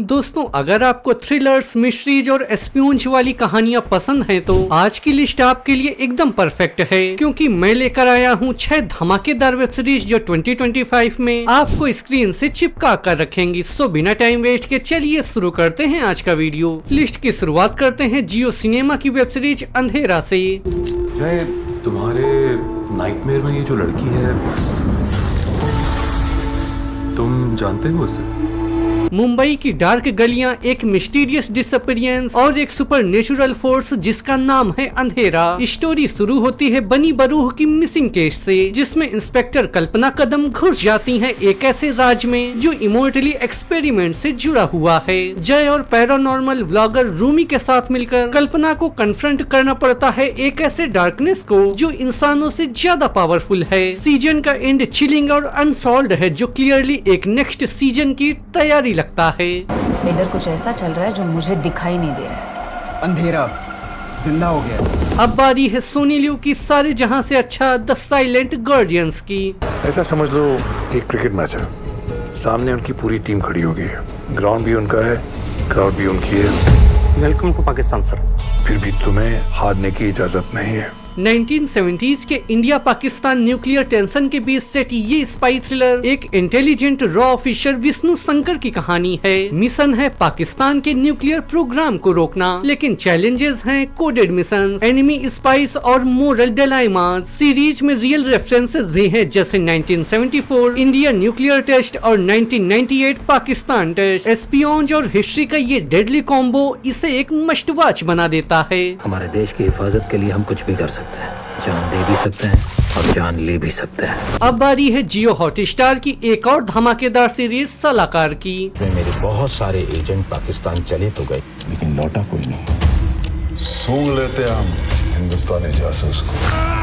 दोस्तों, अगर आपको थ्रिलर्स, मिस्ट्रीज और एस्पियोन्ज वाली कहानियां पसंद हैं तो आज की लिस्ट आपके लिए एकदम परफेक्ट है, क्योंकि मैं लेकर आया हूं 6 धमाकेदार वेब सीरीज जो 2025 में आपको स्क्रीन से चिपका कर रखेंगी। सो बिना टाइम वेस्ट के चलिए शुरू करते हैं आज का वीडियो। लिस्ट की शुरुआत करते हैं जियो सिनेमा की वेब सीरीज अंधेरा से। जय, तुम्हारे नाइटमेयर में ये जो लड़की है, तुम जानते हो उसे? मुंबई की डार्क गलियां, एक मिस्टीरियस डिसअपीयरेंस और एक सुपरनेचुरल फोर्स जिसका नाम है अंधेरा। स्टोरी शुरू होती है बनी बरूह की मिसिंग केस से, जिसमें इंस्पेक्टर कल्पना कदम घुस जाती हैं एक ऐसे राज में जो इमोर्टली एक्सपेरिमेंट से जुड़ा हुआ है। जय और पैरानॉर्मल व्लॉगर रूमी के साथ मिलकर कल्पना को कन्फ्रंट करना पड़ता है एक ऐसे डार्कनेस को जो इंसानों से ज्यादा पावरफुल है। सीजन का एंड चिलिंग और अनसॉल्व्ड है, जो क्लियरली एक नेक्स्ट सीजन की तैयारी लगता है। इधर कुछ ऐसा चल रहा है जो मुझे दिखाई नहीं दे रहा है। अंधेरा जिंदा हो गया। अब बारी है सोनी लिव की सारे जहां से अच्छा द साइलेंट गार्डियंस की। ऐसा समझ लो एक क्रिकेट मैच है, सामने उनकी पूरी टीम खड़ी होगी, ग्राउंड भी उनका है, क्राउड भी उनकी है। Welcome to Pakistan sir. फिर भी तुम्हें हारने की इजाजत नहीं है। 1970s के इंडिया पाकिस्तान न्यूक्लियर टेंशन के बीच सेट ये स्पाई थ्रिलर एक intelligent raw officer Vishnu Shankar की कहानी है। मिशन है पाकिस्तान के न्यूक्लियर प्रोग्राम को रोकना, लेकिन चैलेंजेस हैं कोडेड मिशंस, एनिमी स्पाइस और मोरल डिलेमास। सीरीज में रियल रेफरेंसेस भी हैं, जैसे 1974 इंडिया न्यूक्लियर टेस्ट और 1998 पाकिस्तान टेस्ट। एस्पियोन्ज और हिस्ट्री का ये डेडली कॉम्बो इसे एक मस्ट वॉच बना देता है। हमारे देश की हिफाजत के लिए हम कुछ भी कर सकते हैं, जान दे भी सकते हैं और जान ले भी सकते हैं। अब बारी है जियो हॉटस्टार की एक और धमाकेदार सीरीज सलाकार की। मेरे बहुत सारे एजेंट पाकिस्तान चले तो गए, लेकिन लौटा कोई नहीं। सूंघ लेते हम हिंदुस्तानी जासूस को।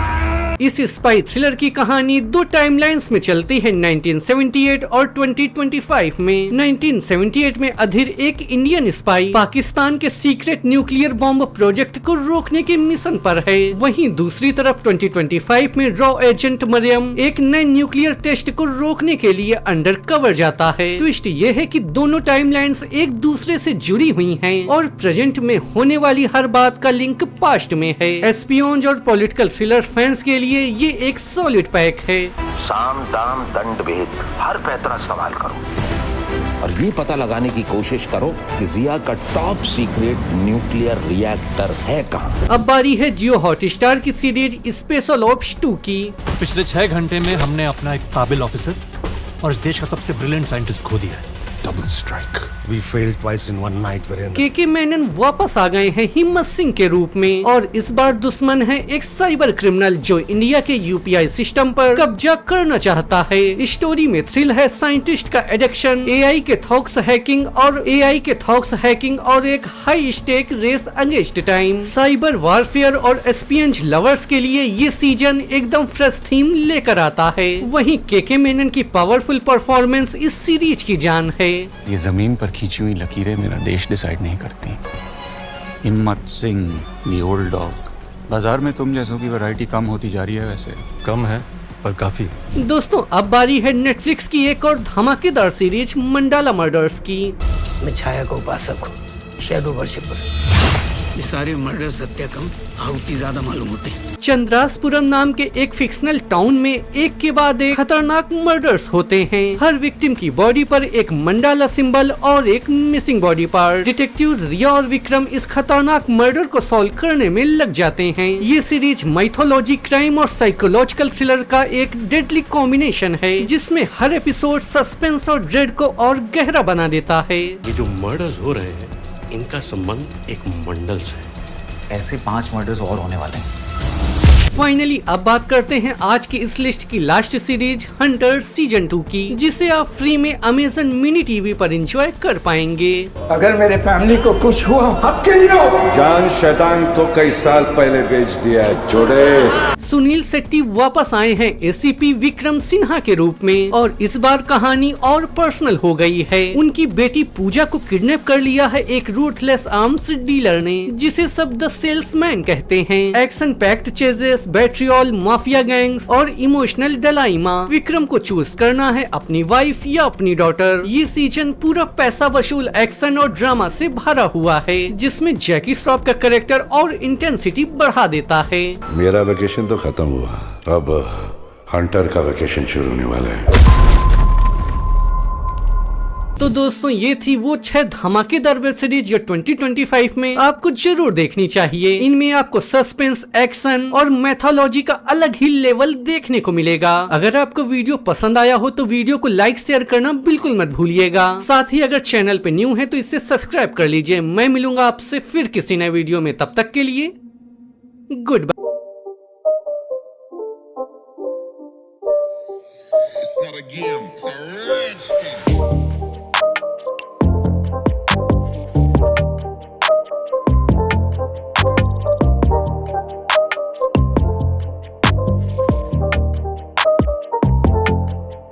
इस स्पाई थ्रिलर की कहानी 2 टाइमलाइंस में चलती है, 1978 और 2025 में। 1978 में अधीर एक इंडियन स्पाई पाकिस्तान के सीक्रेट न्यूक्लियर बॉम्ब प्रोजेक्ट को रोकने के मिशन पर है। वहीं दूसरी तरफ 2025 में रॉ एजेंट मरियम एक नए न्यूक्लियर टेस्ट को रोकने के लिए अंडर कवर जाता है। ट्विस्ट ये है कि दोनों टाइमलाइंस एक दूसरे से जुड़ी हुई हैं और प्रेजेंट में होने वाली हर बात का लिंक पास्ट में है। एस्पियोन्ज और पॉलिटिकल थ्रिलर फैंस के लिए ये एक सॉलिड पैक है। साम दाम दंड भेद हर पैतरा सवाल करो और ये पता लगाने की कोशिश करो कि जिया का टॉप सीक्रेट न्यूक्लियर रिएक्टर है कहाँ। अब बारी है जियो हॉटस्टार की सीरीज स्पेशल ऑप्स 2 की। पिछले 6 घंटे में हमने अपना एक काबिल ऑफिसर और इस देश का सबसे ब्रिलियंट साइंटिस्ट खो दिया है। Double strike. We failed twice in one night, Virendra. KK Menon वापस आ गए हैं हिम्मत सिंह के रूप में, और इस बार दुश्मन है एक साइबर क्रिमिनल जो इंडिया के यूपीआई सिस्टम पर कब्जा करना चाहता है। स्टोरी में थ्रिल है साइंटिस्ट का एडिक्शन, एआई के थॉक्स हैकिंग और एक high stake race against time. Cyber warfare और एस्पियंज लवर्स के लिए ये सीजन एकदम फ्रेश थीम लेकर आता है। वहीं केके मेनन की पावरफुल परफॉर्मेंस इस सीरीज की जान है। ये जमीन पर खींची हुई लकीरें मेरा देश डिसाइड नहीं करती। हिम्मत सिंह, दी ओल्ड डॉग। बाजार में तुम जैसों की वैरायटी कम होती जा रही है, वैसे कम है पर काफी। दोस्तों, अब बारी है नेटफ्लिक्स की एक और धमाकेदार सीरीज मंडाला मर्डर्स की। मैं छाया का उपासक हूँ, शैडो वर्शिपर। ये सारे मर्डर सत्य कम आहुति ज्यादा मालूम होते हैं। चंद्रासपुरम नाम के एक फिक्शनल टाउन में एक के बाद एक खतरनाक मर्डर्स होते हैं। हर विक्टिम की बॉडी पर एक मंडाला सिंबल और एक मिसिंग बॉडी पार्ट। डिटेक्टिव रिया और विक्रम इस खतरनाक मर्डर को सॉल्व करने में लग जाते हैं। ये सीरीज माइथोलॉजी, क्राइम और साइकोलॉजिकल थ्रिलर का एक डेडली कॉम्बिनेशन है, जिसमें हर एपिसोड सस्पेंस और ड्रेड को और गहरा बना देता है। ये जो मर्डर्स हो रहे हैं, इनका संबंध एक मंडल से है। ऐसे 5 मर्डर्स और होने वाले हैं। फाइनली अब बात करते हैं आज की इस लिस्ट की लास्ट सीरीज हंटर सीजन 2 की, जिसे आप फ्री में अमेज़न मिनी टीवी पर एंजॉय कर पाएंगे। अगर मेरे फैमिली को कुछ हुआ, हक के लिए जान शैतान को कई साल पहले बेच दिया है जोड़े। सुनील शेट्टी वापस आए हैं एसीपी विक्रम सिन्हा के रूप में, और इस बार कहानी और पर्सनल हो गई है। उनकी बेटी पूजा को किडनैप कर लिया है एक रूथलेस आर्म्स डीलर ने, जिसे सब द सेल्समैन कहते हैं। Action packed chases, versus betrayal, mafia gangs और इमोशनल डलाइमा। विक्रम को चूज करना है अपनी वाइफ या अपनी डॉटर। ये सीजन पूरा पैसा वसूल एक्शन और ड्रामा से भरा हुआ है, जिसमें जैकी श्रॉफ का कैरेक्टर और इंटेंसिटी बढ़ा देता है। मेरा वेकेशन तो खत्म हुआ, अब हंटर का वेकेशन शुरू होने वाला है। तो दोस्तों ये थी वो 6 धमाकेदार वेब सीरीज जो 2025 में आपको जरूर देखनी चाहिए। इनमें आपको सस्पेंस, एक्शन और मैथोलॉजी का अलग ही लेवल देखने को मिलेगा। अगर आपको वीडियो पसंद आया हो तो वीडियो को लाइक शेयर करना बिल्कुल मत भूलिएगा। साथ ही अगर चैनल पे न्यू है तो इसे सब्सक्राइब कर लीजिए। मैं मिलूंगा आपसे फिर किसी नए वीडियो में, तब तक के लिए goodbye. It's not a game, it's a rich thing.